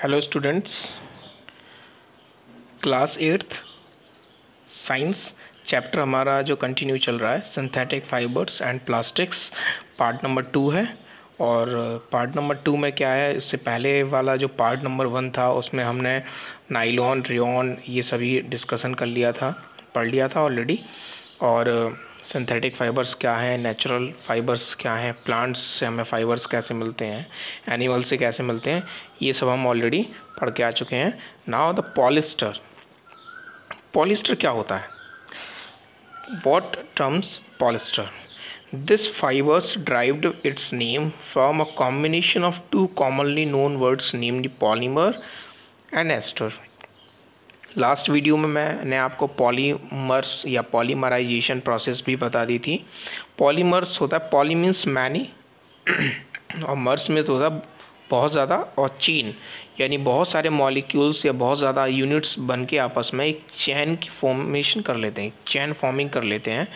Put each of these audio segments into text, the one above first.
Hello students, class 8th science chapter हमारा जो continue चल रहा है synthetic fibres and plastics, part number 2 है। और पार्ट नंबर 2 में क्या है, इससे पहले वाला जो पार्ट नंबर 1 था उसमें हमने नाइलॉन, रेयॉन ये सभी डिस्कशन कर लिया था, पढ़ लिया था ऑलरेडी। और सिंथेटिक फ़ाइबर्स क्या हैं, नेचुरल फ़ाइबर्स क्या हैं, प्लांट्स से हमें फ़ाइबर्स कैसे मिलते हैं, एनिमल से कैसे मिलते हैं, ये सब हम ऑलरेडी पढ़ के आ चुके हैं। Now the polyester. पॉलिस्टर क्या होता है? What terms polyester? This fibers derived its name from a combination of two commonly known words named polymer and ester. Last video में मैंने आपको पॉलीमर्स या पॉलीमराइजेशन प्रोसेस भी बता दी थी। पॉलीमर्स होता है, पॉली मीन्स मैनी और मर्स में तो होता है बहुत ज़्यादा, और चेन यानी बहुत सारे मॉलिक्यूल्स या बहुत ज़्यादा यूनिट्स बन के आपस में एक चैन की फॉर्मेशन कर लेते हैं, चैन फॉर्मिंग कर लेते हैं,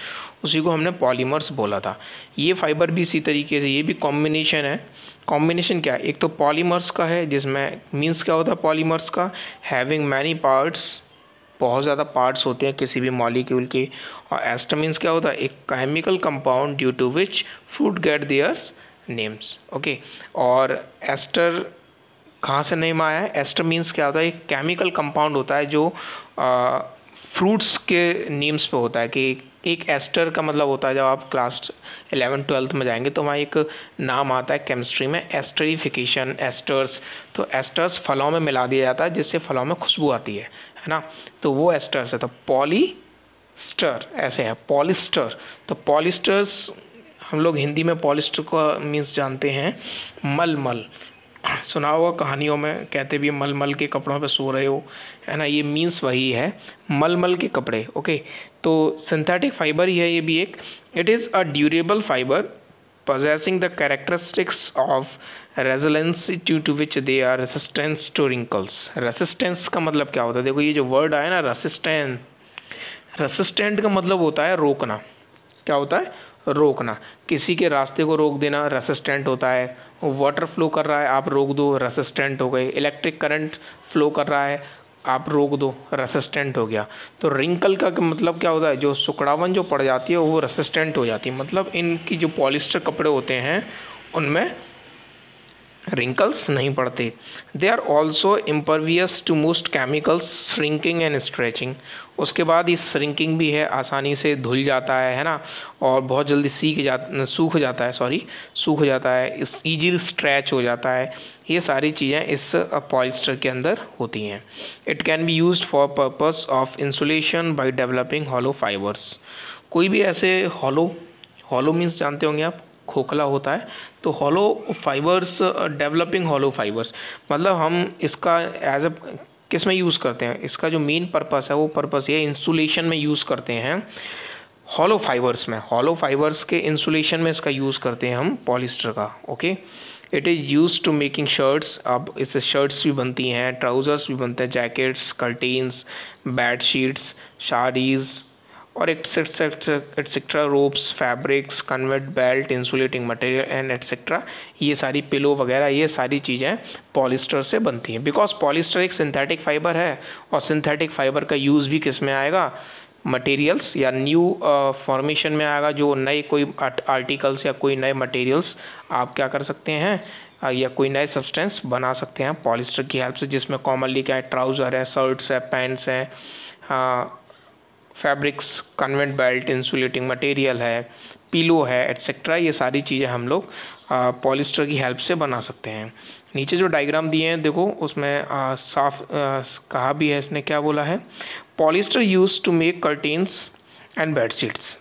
उसी को हमने पॉलीमर्स बोला था। ये फाइबर भी इसी तरीके से, ये भी कॉम्बिनेशन है। कॉम्बिनेशन क्या है? एक तो पॉलीमर्स का है, जिसमें मीन्स क्या होता है पॉलीमर्स का, हैविंग मैनी पार्ट्स, बहुत ज़्यादा पार्ट्स होते हैं किसी भी मॉलिक्यूल के। और एस्टर मीन्स क्या होता है? एक chemical compound due to which fruit get theirs names. Okay, और एस्टर कहाँ से नेम आया है? एस्टर मीन्स क्या होता है? एक केमिकल कंपाउंड होता है जो फ्रूट्स के नेम्स पे होता है। कि एक एस्टर का मतलब होता है, जब आप क्लास 11-12 में जाएंगे तो वहाँ एक नाम आता है केमिस्ट्री में, एस्टरीफिकेशन, एस्टर्स। तो एस्टर्स फलों में मिला दिया जाता है जिससे फलों में खुशबू आती है ना, तो वो एस्टर्स है। तो पॉलीस्टर ऐसे है, पॉलिस्टर। तो पॉलिस्टर्स हम लोग हिंदी में पॉलिस्टर का मीन्स जानते हैं मलमल, सुना होगा कहानियों में, कहते भी मलमल के कपड़ों पे सो रहे हो, है ना, ये मीन्स वही है, मलमल के कपड़े। ओके, तो सिंथेटिक फाइबर ही है ये भी एक। It is a durable fibre possessing the characteristics of resiliency due to which they are resistant to wrinkles. resistance का मतलब क्या होता है? देखो ये जो वर्ड आया ना resistant, resistant का मतलब होता है रोकना। क्या होता है? रोकना। किसी के रास्ते को रोक देना रेसिस्टेंट होता है। वाटर फ्लो कर रहा है, आप रोक दो, रेसिस्टेंट हो गए। इलेक्ट्रिक करंट फ्लो कर रहा है, आप रोक दो, रेसिस्टेंट हो गया। तो रिंकल का मतलब क्या होता है? जो सुकड़ावन जो पड़ जाती है वो रेसिस्टेंट हो जाती है। मतलब इनकी जो पॉलिस्टर कपड़े होते हैं उनमें रिंकल्स नहीं पड़ते। They are also impervious to most chemicals, shrinking and stretching. उसके बाद ये श्रिंकिंग भी है, आसानी से धुल जाता है ना, और बहुत जल्दी सूख जाता है, इस ईजिली स्ट्रेच हो जाता है। ये सारी चीज़ें इस पॉलिस्टर के अंदर होती हैं। It can be used for purpose of insulation by developing hollow fibres. कोई भी ऐसे हॉलो मीन्स जानते होंगे आप, खोखला होता है, तो hollow fibres, developing hollow fibres, मतलब हम इसका एज अ किस में यूज़ करते हैं? इसका जो मेन पर्पस है वो पर्पस ये इंसुलेशन में यूज़ करते हैं, हॉलो फाइबर्स में, हॉलो फाइबर्स के इंसुलेशन में इसका यूज़ करते हैं हम पॉलिस्टर का। Okay, it is use to making shirts. अब इससे शर्ट्स भी बनती हैं, ट्राउज़र्स भी बनते हैं, jackets, curtains, bed sheets, saris और etcetera, ropes, fabrics, conveyor belt, insulating material and etcetera. ये सारी पिलो वगैरह, ये सारी चीज़ें पॉलिस्टर से बनती हैं। बिकॉज पॉलिस्टर एक सिंथेटिक फाइबर है, और सिंथेटिक फाइबर का यूज़ भी किस में आएगा? मटेरियल्स या न्यू फॉर्मेशन में आएगा। जो नए कोई आर्टिकल्स या कोई नए मटेरियल्स आप क्या कर सकते हैं, या कोई नए सब्सटेंस बना सकते हैं पॉलिस्टर की हेल्प से, जिसमें कॉमनली क्या है? ट्राउज़र है, शर्ट्स है, पैंट्स हैं, fabrics, convent belt, insulating material है, पिलो है, एटसेट्रा। ये सारी चीज़ें हम लोग पॉलिस्टर की हेल्प से बना सकते हैं। नीचे जो डायग्राम दिए हैं देखो, उसमें साफ कहा भी है, इसने क्या बोला है? Polyester use to make curtains and bedsheets.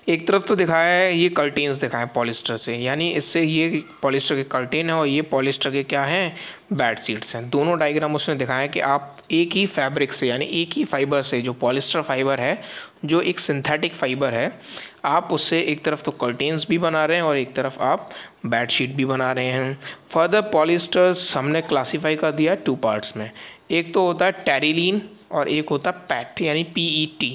एक तरफ तो दिखाया है, ये कर्टेन्स दिखाए पॉलिस्टर से, यानी इससे ये पॉलिस्टर के कर्टेन है और ये पॉलिस्टर के क्या हैं? बेड शीट्स हैं। दोनों डायग्राम उसने दिखाया कि आप एक ही फैब्रिक से, यानी एक ही फाइबर से, जो पॉलिस्टर फाइबर है, जो एक सिंथेटिक फाइबर है, आप उससे एक तरफ तो कर्टेन्स भी बना रहे हैं और एक तरफ आप बेड शीट भी बना रहे हैं। फर्दर पॉलिस्टर्स हमने क्लासीफाई कर दिया 2 पार्ट्स में। एक तो होता है टेरिलीन और एक होता है पैट, यानी PET।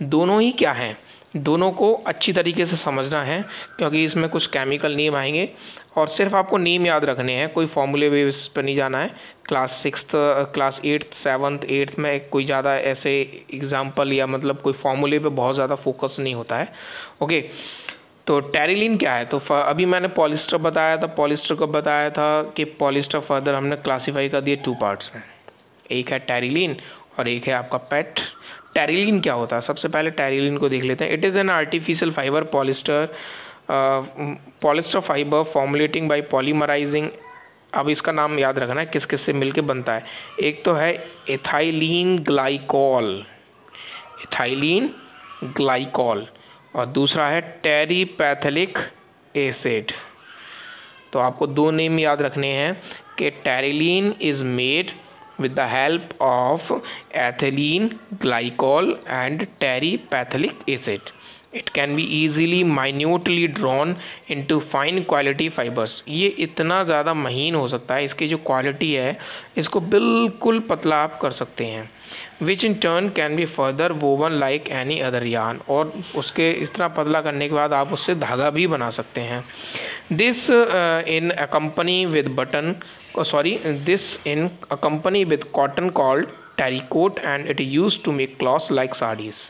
दोनों ही क्या हैं? दोनों को अच्छी तरीके से समझना है क्योंकि इसमें कुछ केमिकल नेम आएंगे और सिर्फ आपको नेम याद रखने हैं, कोई फॉर्मूले बेस पर नहीं जाना है। Class 6th class 8th 7th 8th में कोई ज़्यादा ऐसे एग्जाम्पल या मतलब कोई फॉर्मूले पे बहुत ज़्यादा फोकस नहीं होता है। ओके, तो टेरिलीन क्या है? तो अभी मैंने पॉलिस्टर बताया था, पॉलिस्टर को बताया था कि पॉलिस्टर फर्दर हमने क्लासीफाई कर दिए 2 पार्ट्स में, एक है टेरिलीन और एक है आपका पेट। टेरिलीन क्या होता है? सबसे पहले टेरिलीन को देख लेते हैं। It is an artificial fibre polyester fibre formulating by polymerising. अब इसका नाम याद रखना है किस किस से मिलके बनता है। एक तो है एथाइलीन ग्लाइकॉल और दूसरा है टेरीपैथिलिक एसिड। तो आपको 2 नेम याद रखने हैं कि terylene is made with the help of ethylene glycol and terephthalic acid. It can be easily minutely drawn into fine quality fibers. ये इतना ज़्यादा महीन हो सकता है, इसकी जो क्वालिटी है इसको बिल्कुल पतला आप कर सकते हैं। Which in turn can be further woven like any other yarn. और उसके इस तरह पतला करने के बाद आप उससे धागा भी बना सकते हैं। This in accompany with cotton called terrycoat and it is used to make cloths like sarees.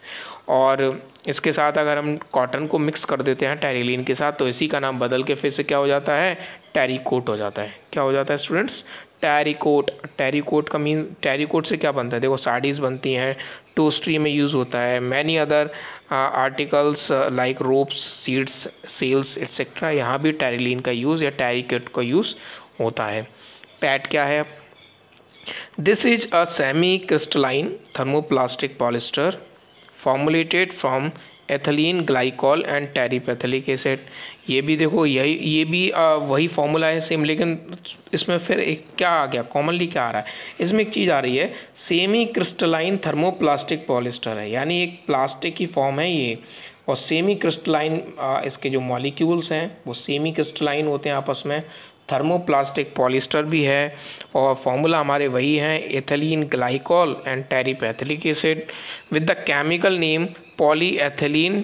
और इसके साथ अगर हम कॉटन को मिक्स कर देते हैं टेरिलीन के साथ तो इसी का नाम बदल के फिर से क्या हो जाता है? टेरिकोट हो जाता है। क्या हो जाता है स्टूडेंट्स? टेरिकोट। टेरिकोट का मीन, टेरिकोट से क्या बनता है? देखो साड़ीज़ बनती हैं, टोस्ट्री में यूज़ होता है, many other articles like ropes, seeds, sails etcetera, यहाँ भी टेरिलीन का यूज़ या टेरिकोट का यूज़ होता है। पैट क्या है? This is a semi crystalline thermoplastic polyester formulated from ethylene glycol and terephthalic acid. ये भी देखो ये भी वही फॉर्मूला है सेम, लेकिन इसमें फिर एक क्या आ गया, कॉमनली क्या आ रहा है? इसमें एक चीज़ आ रही है, सेमी क्रिस्टलाइन थर्मोप्लास्टिक पॉलिस्टर है, यानी एक प्लास्टिक की फॉर्म है ये। और सेमी क्रिस्टलाइन इसके जो मॉलिक्यूल्स हैं वो सेमी क्रिस्टलाइन होते हैं आपस में। थर्मोप्लास्टिक पॉलिस्टर भी है और फॉर्मूला हमारे वही हैं, ethylene glycol and terephthalic acid with the chemical name polyethylene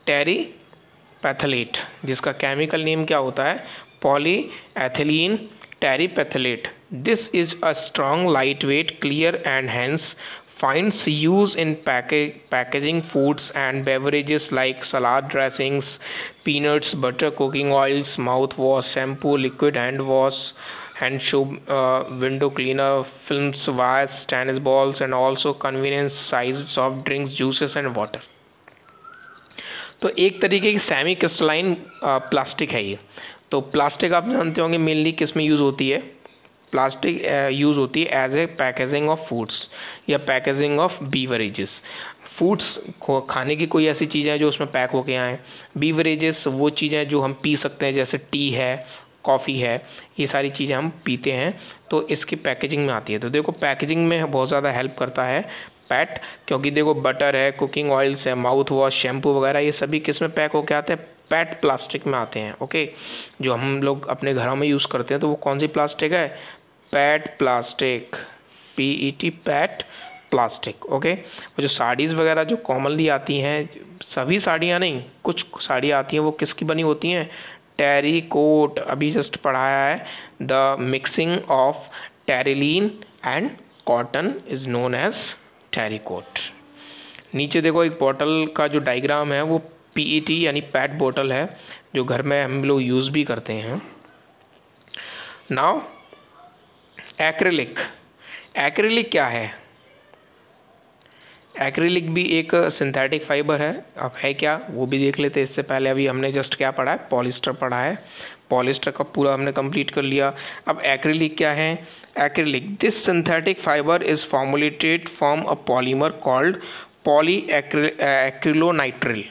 terephthalate, जिसका केमिकल नेम क्या होता है? Polyethylene terephthalate. This is a strong lightweight clear and hence finds use in packaging foods and beverages like salad dressings, peanuts, butter, cooking oils, mouthwash, shampoo, liquid hand wash, hand soap, window cleaner, films, wires, tennis balls, and also convenience sized soft drinks, juices, and water. तो एक तरीके की semi crystalline plastic है ये। तो plastic आप जानते होंगे मेनली किस में यूज़ होती है? प्लास्टिक यूज़ होती है as a packaging of foods या पैकेजिंग ऑफ बीवरेजेस। फूड्स खाने की कोई ऐसी चीज़ें हैं जो उसमें पैक होके आएँ। बीवरेजेस वो चीज़ें जो हम पी सकते हैं, जैसे टी है, कॉफ़ी है, ये सारी चीज़ें हम पीते हैं, तो इसकी पैकेजिंग में आती है। तो देखो पैकेजिंग में बहुत ज़्यादा हेल्प करता है पैट, क्योंकि देखो बटर है, कुकिंग ऑयल्स है, माउथ वॉश, शैम्पू वगैरह, ये सभी किस में पैक होके आते हैं? पैट प्लास्टिक में आते हैं। ओके, जो हम लोग अपने घरों में यूज़ करते हैं तो वो कौन सी प्लास्टिक है? PAT plastic, PET, PAT plastic. Okay, और जो साड़ीज़ वगैरह जो कॉमनली आती हैं, सभी साड़ियाँ नहीं, कुछ साड़ियाँ आती हैं वो किसकी बनी होती हैं? टेरिकोट। अभी जस्ट पढ़ाया है, the mixing of Terylene and cotton is known as Terycot. नीचे देखो एक बॉटल का जो डायग्राम है वो PET यानी पैट बॉटल है, जो घर में हम लोग यूज़ भी करते हैं। Now acrylic. एक्रिलिक क्या है? एक्रिलिक भी एक सिंथेटिक फाइबर है। अब है क्या वो भी देख लेते हैं। इससे पहले अभी हमने जस्ट क्या पढ़ा है? पॉलिस्टर पढ़ा है। पॉलिस्टर का पूरा हमने कंप्लीट कर लिया। अब एक्रिलिक क्या है? Acrylic, this synthetic fibre is formulated from a polymer called polyacrylonitrile.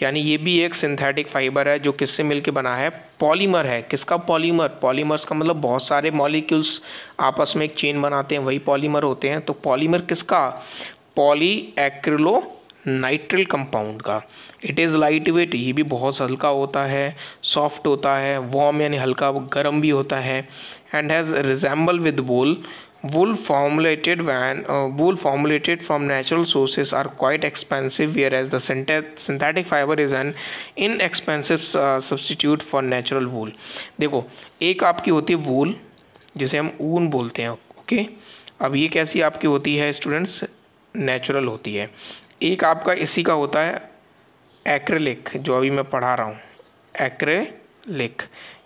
यानी ये भी एक सिंथेटिक फाइबर है जो किससे मिलके बना है? पॉलीमर है। किसका पॉलीमर? पॉलीमर्स का मतलब बहुत सारे मॉलिक्यूल्स आपस में एक चेन बनाते हैं, वही पॉलीमर होते हैं। तो पॉलीमर किसका? पॉलीएक्रिलोनाइट्रिल कंपाउंड का। इट इज़ लाइट वेट, ये भी बहुत हल्का होता है, सॉफ्ट होता है, वार्म यानी हल्का गर्म भी होता है, and has resemble with wool wool formulated from natural sources are quite expensive, whereas the synthetic fiber is an inexpensive substitute for natural wool. देखो, एक आपकी होती है वूल जिसे हम ऊन बोलते हैं, ओके। अब ये कैसी आपकी होती है स्टूडेंट्स, नेचुरल होती है। एक आपका इसी का होता है एक्रेलिक, जो अभी मैं पढ़ा रहा हूँ, एक्रेलिक।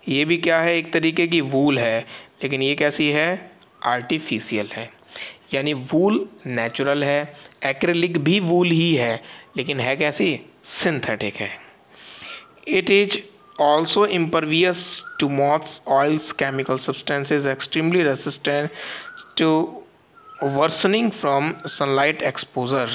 ये भी क्या है, एक तरीके की वूल है, लेकिन ये कैसी है, आर्टिफिशियल है। यानी वूल नेचुरल है, एक्रेलिक भी वूल ही है, लेकिन है कैसी, सिंथेटिक है। It is also impervious to moths, oils, chemical substances, extremely resistant to worsening from sunlight exposure।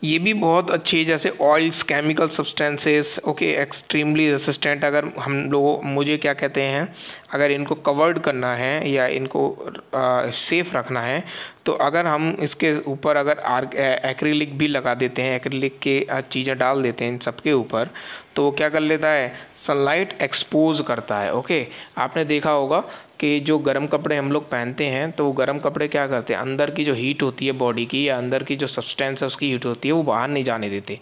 ये भी बहुत अच्छी, जैसे oils, chemical substances, okay, extremely resistant. अगर हम लोग, मुझे क्या कहते हैं, अगर इनको कवर्ड करना है या इनको सेफ रखना है, तो अगर हम इसके ऊपर अगर एक्रिलिक भी लगा देते हैं, एक्रिलिक के चीज़ें डाल देते हैं इन सब के ऊपर, तो वो क्या कर लेता है, सनलाइट एक्सपोज करता है, ओके। आपने देखा होगा कि जो गर्म कपड़े हम लोग पहनते हैं, तो वो गर्म कपड़े क्या करते हैं, अंदर की जो हीट होती है बॉडी की, या अंदर की जो सब्सटेंस है उसकी हीट होती है, वो बाहर नहीं जाने देते।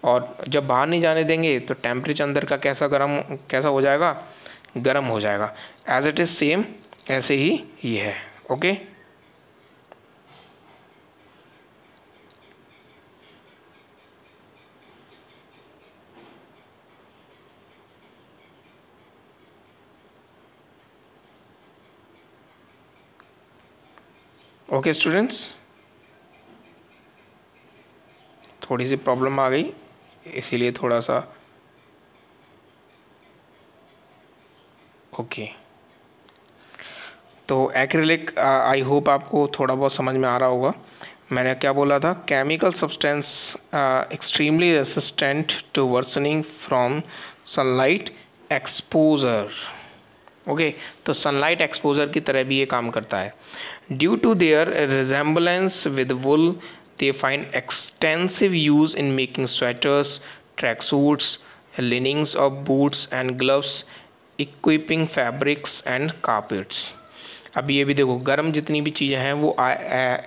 और जब बाहर नहीं जाने देंगे तो टेम्परेचर अंदर का कैसा हो जाएगा, गर्म हो जाएगा। एज इट इज़ सेम ऐसे ही ये है, ओके। ओके स्टूडेंट्स, थोड़ी सी प्रॉब्लम आ गई, इसीलिए थोड़ा सा, ओके। तो एक्रिलिक, आई होप आपको थोड़ा बहुत समझ में आ रहा होगा। मैंने क्या बोला था, chemical substance extremely resistant to worsening from sunlight exposure, okay. तो सनलाइट एक्सपोजर की तरह भी ये काम करता है। Due to their resemblance with wool, they find extensive use in making sweaters, track suits, linings of boots and gloves, equipping fabrics and carpets. अब ये भी देखो, गर्म जितनी भी चीज़ें हैं वो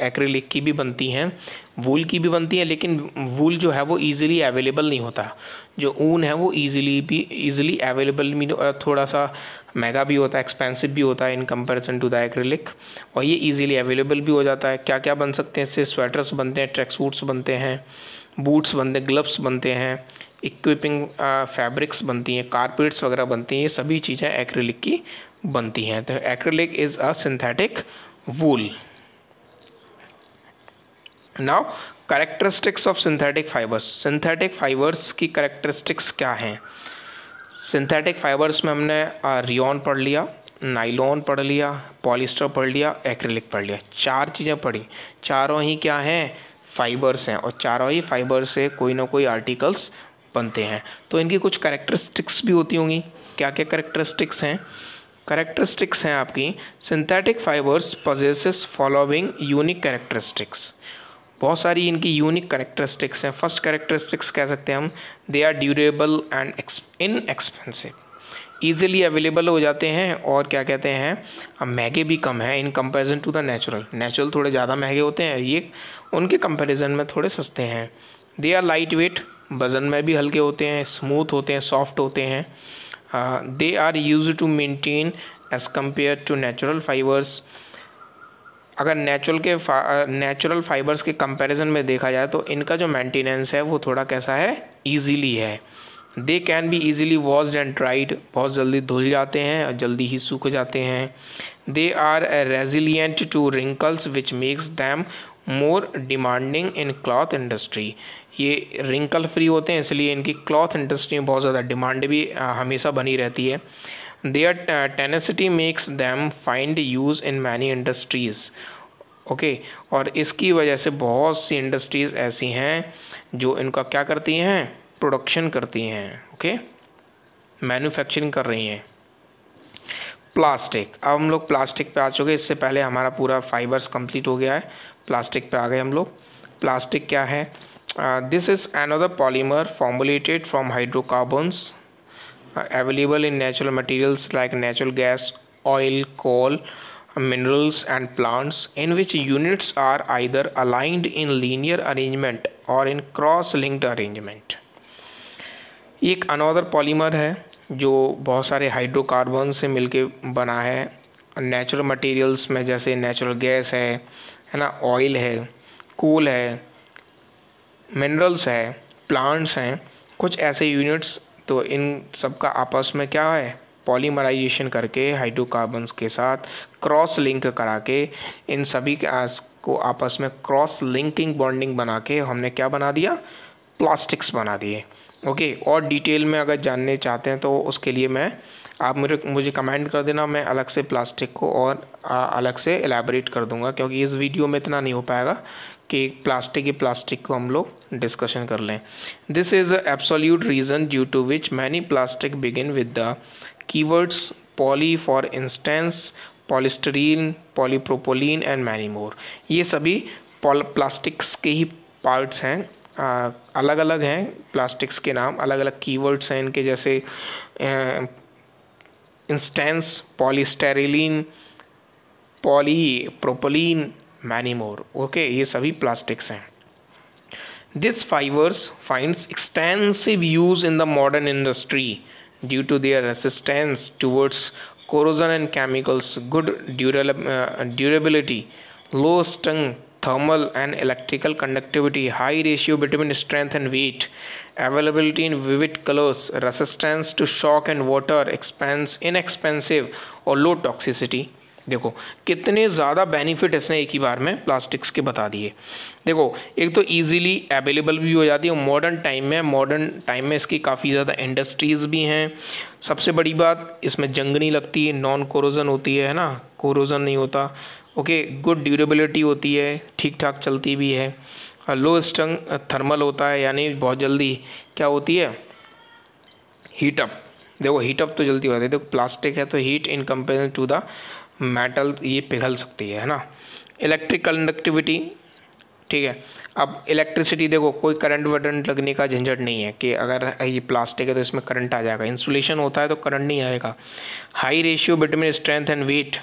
एक्रिलिक की भी बनती हैं, वूल की भी बनती हैं, लेकिन वूल जो है वो इजीली अवेलेबल नहीं होता। जो ऊन है वो इजीली अवेलेबल भी, थोड़ा सा महंगा भी होता है, एक्सपेंसिव भी होता है in comparison to the acrylic, और ये इजीली अवेलेबल भी हो जाता है। क्या क्या बन सकते हैं इससे, स्वेटर्स बनते हैं, ट्रैक सूट्स बनते हैं, बूट्स बनते हैं, ग्लव्स बनते हैं, इक्विपिंग फैब्रिक्स बनती हैं, कारपेट्स वगैरह बनती हैं। ये सभी चीज़ें एक्रिलिक की बनती हैं। तो acrylic is a synthetic wool. Now characteristics of synthetic fibres. Synthetic fibres की कैरेक्टरिस्टिक्स क्या हैं? सिंथेटिक फाइबर्स में हमने रियॉन पढ़ लिया, नाइलॉन पढ़ लिया, पॉलिस्टर पढ़ लिया, एक्रिलिक पढ़ लिया। चार चीज़ें पढ़ी, चारों ही क्या हैं, फाइबर्स हैं, और चारों ही फाइबर से कोई ना कोई आर्टिकल्स बनते हैं। तो इनकी कुछ कैरेक्टरिस्टिक्स भी होती होंगी। क्या क्या कैरेक्टरिस्टिक्स हैं? कैरेक्टरिस्टिक्स हैं आपकी, synthetic fibres possesses following unique characteristics. बहुत सारी इनकी यूनिक कैरेक्टरिस्टिक्स हैं। फर्स्ट कैरेक्टरिस्टिक्स कह सकते हैं हम, they are durable and inexpensive, easily available हो जाते हैं, और क्या कहते हैं, महंगे भी कम हैं in comparison to the natural थोड़े ज़्यादा महंगे होते हैं, ये उनके कंपैरिजन में थोड़े सस्ते हैं। दे आर लाइट वेट, वज़न में भी हल्के होते हैं, स्मूथ होते हैं, सॉफ्ट होते हैं। They are use to maintain as compare to natural fibres. अगर नेचुरल फाइबर्स के कंपैरिजन में देखा जाए तो इनका जो मेंटेनेंस है वो थोड़ा कैसा है, ईजीली है। They can be easily washed and dried, बहुत जल्दी धुल जाते हैं और जल्दी ही सूख जाते हैं। They are resilient to wrinkles which makes them more demanding in cloth industry. ये रिंकल फ्री होते हैं, इसलिए इनकी क्लॉथ इंडस्ट्री में बहुत ज़्यादा डिमांड भी हमेशा बनी रहती है। Their tenacity makes them find use in many industries, okay. और इसकी वजह से बहुत सी इंडस्ट्रीज़ ऐसी हैं जो इनका क्या करती हैं, प्रोडक्शन करती हैं, ओके, मैन्युफैक्चरिंग कर रही हैं। प्लास्टिक, अब हम लोग प्लास्टिक पे आ चुके। इससे पहले हमारा पूरा फाइबर्स कंप्लीट हो गया है, प्लास्टिक पे आ गए हम लोग। प्लास्टिक क्या है? This is another polymer formulated from hydrocarbons available in natural materials like natural gas, oil, coal, minerals and plants in which units are either aligned in linear arrangement or in cross-linked arrangement। एक another polymer है जो बहुत सारे hydrocarbon से मिलके बना है natural materials में, जैसे नेचुरल गैस है ना, ऑयल है, कोल है, मिनरल्स है, प्लांट्स हैं, कुछ ऐसे यूनिट्स। तो इन सब का आपस में क्या है, पॉलीमराइजेशन करके हाइड्रोकार्बन्स के साथ क्रॉस लिंक करा के इन सभी को आपस में क्रॉस लिंकिंग बॉन्डिंग बना के हमने क्या बना दिया, प्लास्टिक्स बना दिए। ओके, और डिटेल में अगर जानने चाहते हैं तो उसके लिए आप मुझे कमेंट कर देना, मैं अलग से प्लास्टिक को और अलग से एलैबोरेट कर दूंगा, क्योंकि इस वीडियो में इतना नहीं हो पाएगा कि प्लास्टिक को हम लोग डिस्कशन कर लें। This is absolute reason due to which many plastic begin with the keywords poly for instance, polystyrene, polypropylene and many more. ये सभी प्लास्टिक्स के ही पार्ट्स हैं, अलग अलग हैं प्लास्टिक्स के नाम, अलग अलग कीवर्ड्स हैं इनके, जैसे instance, polystyrene, polypropylene, many more. Okay, ये सभी प्लास्टिक्स हैं। This fibres finds extensive use in the modern industry due to their resistance towards corrosion and chemicals, good durability, low stung, thermal and electrical conductivity, high ratio between strength and weight, availability in vivid colors, resistance to shock and water, inexpensive और low toxicity। देखो कितने ज़्यादा benefit इसने एक ही बार में plastics के बता दिए। देखो एक तो इजीली अवेलेबल भी हो जाती है मॉडर्न टाइम में इसकी काफ़ी ज़्यादा इंडस्ट्रीज़ भी हैं। सबसे बड़ी बात, इसमें जंग नहीं लगती है, नॉन कोरोजन होती है ना, कोरोजन नहीं होता। ओके, गुड ड्यूरेबिलिटी होती है, ठीक ठाक चलती भी है। लो स्टंग, थर्मल होता है, यानी बहुत जल्दी क्या होती है, हीटअप। देखो हीटअप तो जल्दी होता है, देखो प्लास्टिक है तो heat in comparison to the metal ये पिघल सकती है ना। इलेक्ट्रिक कंडक्टिविटी, ठीक है। अब इलेक्ट्रिसिटी देखो, कोई करंट वरंट लगने का झंझट नहीं है कि अगर ये प्लास्टिक है तो इसमें करंट आ जाएगा, इंसुलेशन होता है तो करंट नहीं आएगा। High ratio between strength and weight,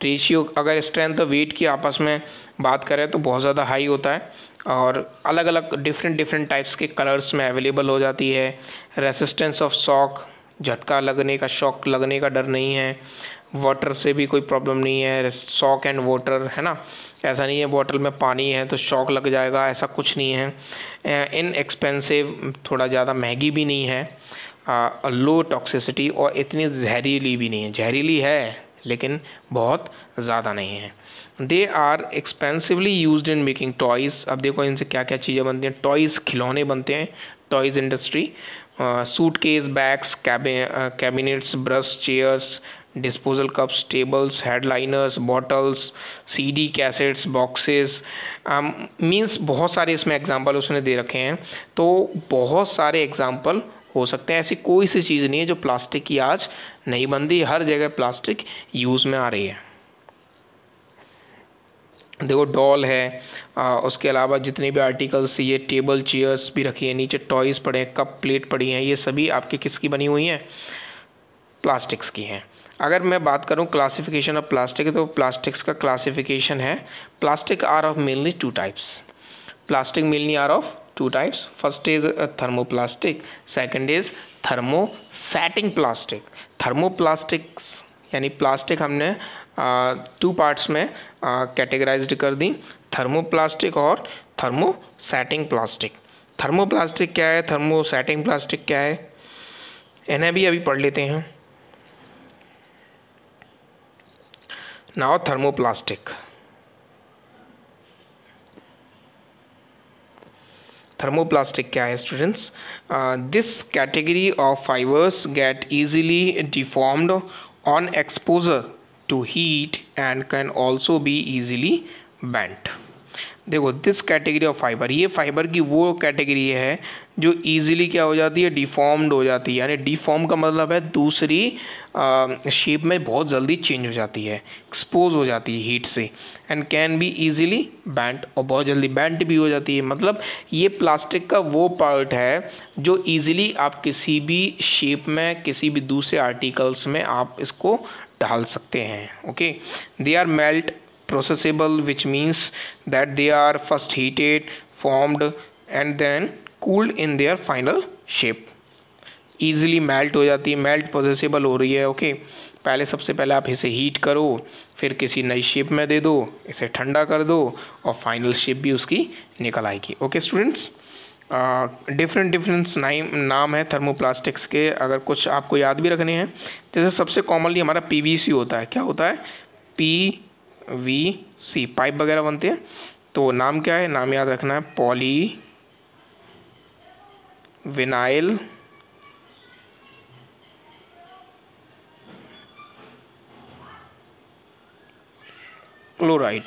ratio अगर स्ट्रेंथ और वेट की आपस में बात करें तो बहुत ज़्यादा हाई होता है, और अलग अलग डिफरेंट टाइप्स के कलर्स में अवेलेबल हो जाती है। रेसिस्टेंस ऑफ शॉक, झटका लगने का, शॉक लगने का डर नहीं है। वाटर से भी कोई प्रॉब्लम नहीं है, शॉक एंड वाटर है ना, ऐसा नहीं है बॉटल में पानी है तो शॉक लग जाएगा, ऐसा कुछ नहीं है। इन एक्सपेंसिव, थोड़ा ज़्यादा महंगी भी नहीं है। लो टॉक्सिसिटी, और इतनी जहरीली भी नहीं है, जहरीली है लेकिन बहुत ज़्यादा नहीं है। They are expensively used in making toys. अब देखो इनसे क्या क्या चीज़ें बनती हैं, टॉयज़, खिलौने बनते हैं, toys industry. Suitcase, bags, cabinets, brush, chairs, disposal cups, tables, headliners, bottles, CD, cassettes, boxes, means बहुत सारे इसमें एग्जांपल उसने दे रखे हैं, तो बहुत सारे एग्जांपल हो सकते हैं। ऐसी कोई सी चीज़ नहीं है जो प्लास्टिक की आज नहीं बनती, हर जगह प्लास्टिक यूज़ में आ रही है। देखो डॉल है, उसके अलावा जितने भी आर्टिकल्स, ये टेबल चेयर्स भी रखी है, नीचे टॉयज़ पड़े हैं, कप प्लेट पड़ी हैं, ये सभी आपके किसकी बनी हुई हैं, प्लास्टिक्स की हैं। अगर मैं बात करूं क्लासिफिकेशन ऑफ प्लास्टिक, तो प्लास्टिक्स का क्लासिफिकेशन है, plastic are of mainly two types. Plastic mainly are of two types. First is thermoplastic, second is thermosetting plastic. Thermoplastics यानी प्लास्टिक हमने टू पार्ट्स में कैटेगराइज्ड कर दी, थर्मोप्लास्टिक और थर्मोसेटिंग प्लास्टिक। थर्मोप्लास्टिक क्या है, थर्मोसेटिंग प्लास्टिक क्या है, इन्हें भी अभी पढ़ लेते हैं। Now thermoplastic. Thermoplastic क्या है students? This category of fibers get easily deformed on exposure to heat and can also be easily bent. देखो दिस कैटेगरी ऑफ फाइबर, ये फाइबर की वो कैटेगरी है जो इजीली क्या हो जाती है, डिफॉर्म्ड हो जाती है। यानी डिफॉर्म का मतलब है दूसरी शेप में बहुत जल्दी चेंज हो जाती है, एक्सपोज हो जाती है हीट से, and can be easily bent, और बहुत जल्दी बेंट भी हो जाती है। मतलब ये प्लास्टिक का वो पार्ट है जो इजीली आप किसी भी शेप में, किसी भी दूसरे आर्टिकल्स में आप इसको डाल सकते हैं। Okay, they are melt processable which means that they are first heated, formed and then cooled in their final shape. Easily melt हो जाती है, मेल्ट प्रोसेसेबल हो रही है। ओके, पहले सबसे पहले आप इसे हीट करो, फिर किसी नई शेप में दे दो, इसे ठंडा कर दो और फाइनल शेप भी उसकी निकल आएगी। ओके स्टूडेंट्स, डिफरेंट नाम है थर्मोप्लास्टिक्स के, अगर कुछ आपको याद भी रखने हैं। जैसे सबसे कॉमनली हमारा पीवीसी होता है। क्या होता है? पीवीसी, पाइप वगैरह बनते हैं। तो नाम क्या है? नाम याद रखना है, poly vinyl chloride,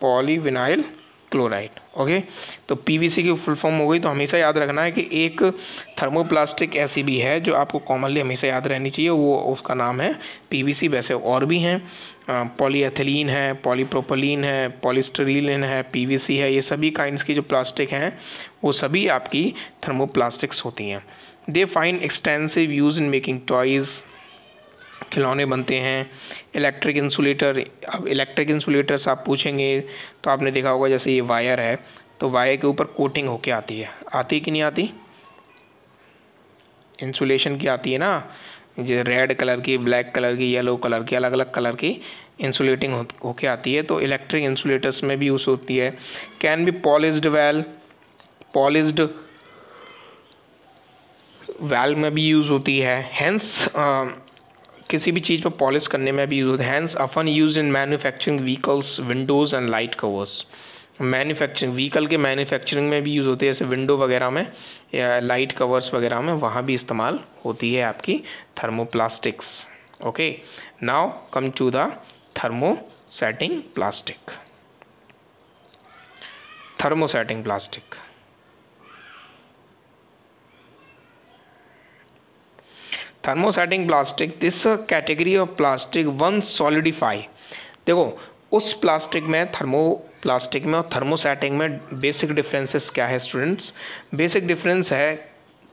polyvinyl chloride. Okay, तो पीवीसी की फुल फॉर्म हो गई। तो हमेशा याद रखना है कि एक थर्मोप्लास्टिक ऐसी भी है जो आपको कॉमनली हमेशा याद रहनी चाहिए, वो उसका नाम है पीवीसी। वैसे और भी हैं, पॉलीएथिलीन है, पॉलीप्रोपिलीन है, पॉलीस्टरीन है, पीवीसी है। ये सभी काइंड्स की जो प्लास्टिक हैं वो सभी आपकी थर्मोप्लास्टिक्स होती हैं। दे find extensive use in making toys, खिलौने बनते हैं। इलेक्ट्रिक इंसुलेटर, अब इलेक्ट्रिक इंसुलेटर्स आप पूछेंगे तो आपने देखा होगा, जैसे ये वायर है तो वायर के ऊपर कोटिंग होके आती है, आती कि नहीं आती? इंसुलेशन की आती है ना, जो रेड कलर की, ब्लैक कलर की, येलो कलर की, अलग अलग कलर की इंसुलेटिंग होके आती है। तो इलेक्ट्रिक इंसुलेटर्स में भी यूज़ होती है। Can be polished polished well में भी यूज़ होती है। हैंस किसी भी चीज़ पर पॉलिश करने में भी यूज होता है। Hence often use in manufacturing vehicles, windows and light covers. Manufacturing, vehicle के मैन्युफैक्चरिंग में भी यूज़ होती है, जैसे विंडो वगैरह में या लाइट कवर्स वगैरह में, वहाँ भी इस्तेमाल होती है आपकी thermoplastics. Okay, now come to the thermosetting plastic. Thermosetting plastic, thermosetting plastic, this category of plastic one solidify. देखो, उस प्लास्टिक में, थर्मोप्लास्टिक में और थर्मोसेटिंग में बेसिक डिफरेंसेस क्या है स्टूडेंट्स? बेसिक डिफरेंस है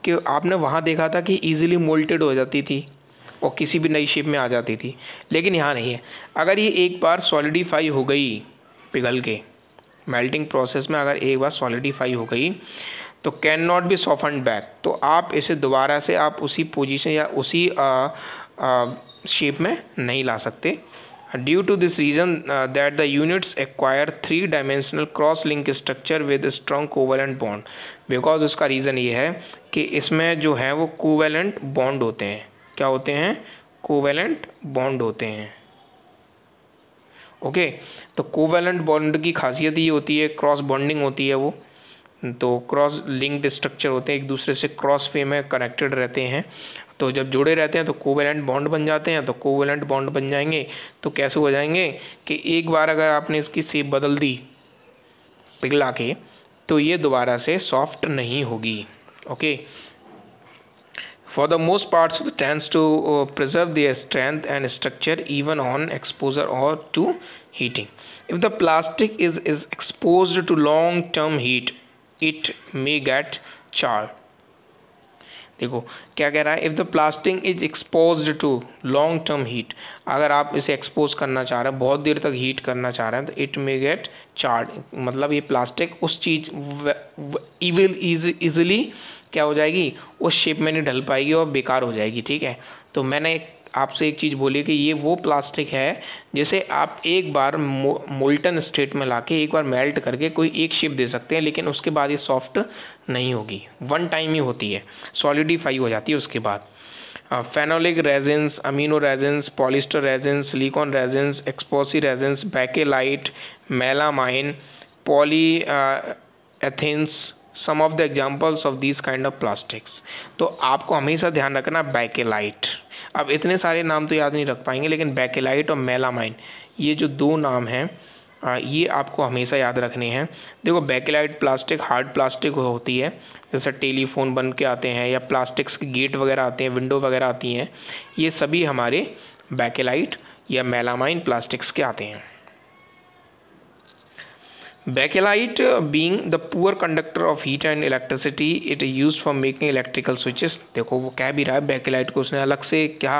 कि आपने वहाँ देखा था कि इजीली मोल्टेड हो जाती थी और किसी भी नई शेप में आ जाती थी, लेकिन यहाँ नहीं है। अगर ये एक बार सॉलिडिफाई हो गई, पिघल के मेल्टिंग प्रोसेस में अगर एक बार सॉलिडिफाई हो गई तो कैन नॉट बी सॉफ्टन्ड बैक, तो आप इसे दोबारा से आप उसी पोजीशन या उसी शेप में नहीं ला सकते। Due to this reason that the units acquire 3 dimensional cross link structure with strong covalent bond. Because उसका रीज़न ये है कि इसमें जो है वो कोवेलेंट बॉन्ड होते हैं। क्या होते हैं? कोवेलेंट बॉन्ड होते हैं। ओके, तो कोवेलेंट बॉन्ड की खासियत ये होती है, क्रॉस बॉन्डिंग होती है वो, तो क्रॉस लिंक्ड स्ट्रक्चर होते हैं, एक दूसरे से क्रॉस वे में कनेक्टेड रहते हैं। तो जब जुड़े रहते हैं तो कोवेलेंट बॉन्ड बन जाते हैं। तो कोवेलेंट बॉन्ड बन जाएंगे तो कैसे हो जाएंगे कि एक बार अगर आपने इसकी शेप बदल दी पिघला के, तो ये दोबारा से सॉफ्ट नहीं होगी। Okay, for the most parts it tends to preserve their strength and structure even on exposure or to heating. If the plastic is exposed to long term heat, it may get charred. देखो क्या कह रहा है, if the plastic is exposed to long term heat, अगर आप इसे expose करना चाह रहे हैं, बहुत देर तक हीट करना चाह रहे हैं, तो इट मे गेट चार्ड, मतलब ये प्लास्टिक उस चीज़ ईजिली क्या हो जाएगी, उस शेप में नहीं ढल पाएगी और बेकार हो जाएगी। ठीक है, तो मैंने आपसे एक चीज़ बोली कि ये वो प्लास्टिक है जिसे आप एक बार मोल्टन स्टेट में लाके एक बार मेल्ट करके कोई एक शेप दे सकते हैं, लेकिन उसके बाद ये सॉफ्ट नहीं होगी, वन टाइम ही होती है, सॉलिडिफाई हो जाती है उसके बाद। Phenolic resins, amino resins, polyester resins, silicone resins, एक्सपोसी resins, Bakelite, melamine, polyethenes, some of the examples of this kind of plastics. तो आपको हमेशा ध्यान रखना बैकेलाइट, अब इतने सारे नाम तो याद नहीं रख पाएंगे, लेकिन बैकेलाइट और मेलामाइन ये जो दो नाम हैं ये आपको हमेशा याद रखने हैं। देखो बैकेलाइट प्लास्टिक हार्ड प्लास्टिक होती है, जैसे टेलीफोन बन के आते हैं या प्लास्टिक्स के गेट वगैरह आते हैं, विंडो वगैरह आती हैं, ये सभी हमारे बैकेलाइट या मेलामाइन प्लास्टिक्स के आते हैं। Bakelite being the poor conductor of heat and electricity, it is used for making electrical switches। देखो वो कह भी रहा है बैकेलाइट को उसने अलग से क्या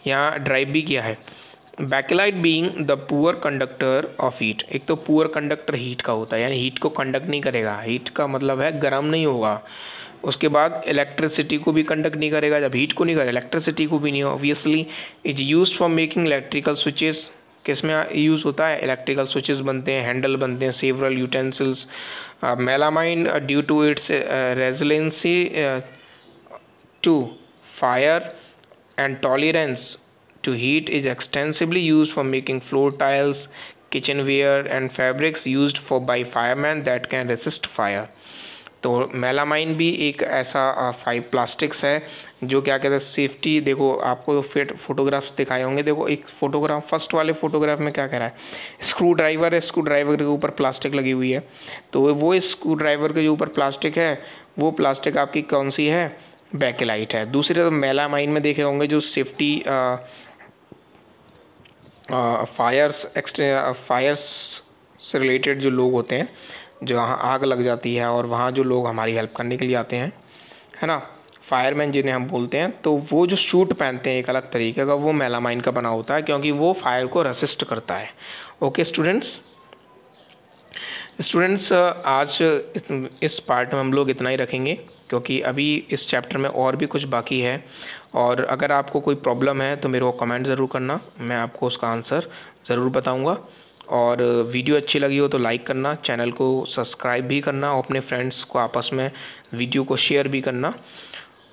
यहाँ ड्राइव भी किया है। Bakelite being the poor conductor of heat, एक तो पुअर कंडक्टर हीट का होता है यानी हीट को कंडक्ट नहीं करेगा, हीट का मतलब है गर्म नहीं होगा। उसके बाद इलेक्ट्रिसिटी को भी कंडक्ट नहीं करेगा, जब हीट को नहीं करेगा इलेक्ट्रिसिटी को भी नहीं, obviously is used for making electrical switches. किस में यूज़ होता है? इलेक्ट्रिकल स्विचेस बनते हैं, हैंडल बनते हैं, several utensils. Melamine due to its resiliency to fire and tolerance to heat is extensively used for making floor tiles, kitchenware and fabrics used for by firemen that can resist fire। तो melamine भी एक ऐसा plastics है जो क्या कहते हैं safety. देखो आपको फिर फोटोग्राफ्स दिखाए होंगे, देखो एक फोटोग्राफ फर्स्ट वाले फोटोग्राफ में क्या कह रहा है, स्क्रू ड्राइवर है, स्क्रू ड्राइवर के ऊपर प्लास्टिक लगी हुई है। तो वो स्क्रू ड्राइवर के जो ऊपर प्लास्टिक है वो प्लास्टिक आपकी कौन सी है? बैकेलाइट है। दूसरी तरफ मेलामाइन में देखे होंगे जो सेफ्टी फायर्स से रिलेटेड जो लोग होते हैं, जो वहाँ आग लग जाती है और वहाँ जो लोग हमारी हेल्प करने के लिए आते हैं, है ना, फायरमैन जिन्हें हम बोलते हैं, तो वो जो सूट पहनते हैं एक अलग तरीके का, वो मेलामाइन का बना होता है क्योंकि वो फायर को रेसिस्ट करता है। ओके स्टूडेंट्स, आज इस पार्ट में हम लोग इतना ही रखेंगे क्योंकि अभी इस चैप्टर में और भी कुछ बाकी है। और अगर आपको कोई प्रॉब्लम है तो मेरे को कमेंट ज़रूर करना, मैं आपको उसका आंसर ज़रूर बताऊंगा। और वीडियो अच्छी लगी हो तो लाइक करना, चैनल को सब्सक्राइब भी करना और अपने फ्रेंड्स को आपस में वीडियो को शेयर भी करना।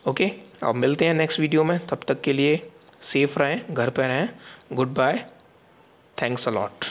ओके, अब मिलते हैं नेक्स्ट वीडियो में, तब तक के लिए सेफ़ रहें, घर पर रहें। Good bye, thanks a lot.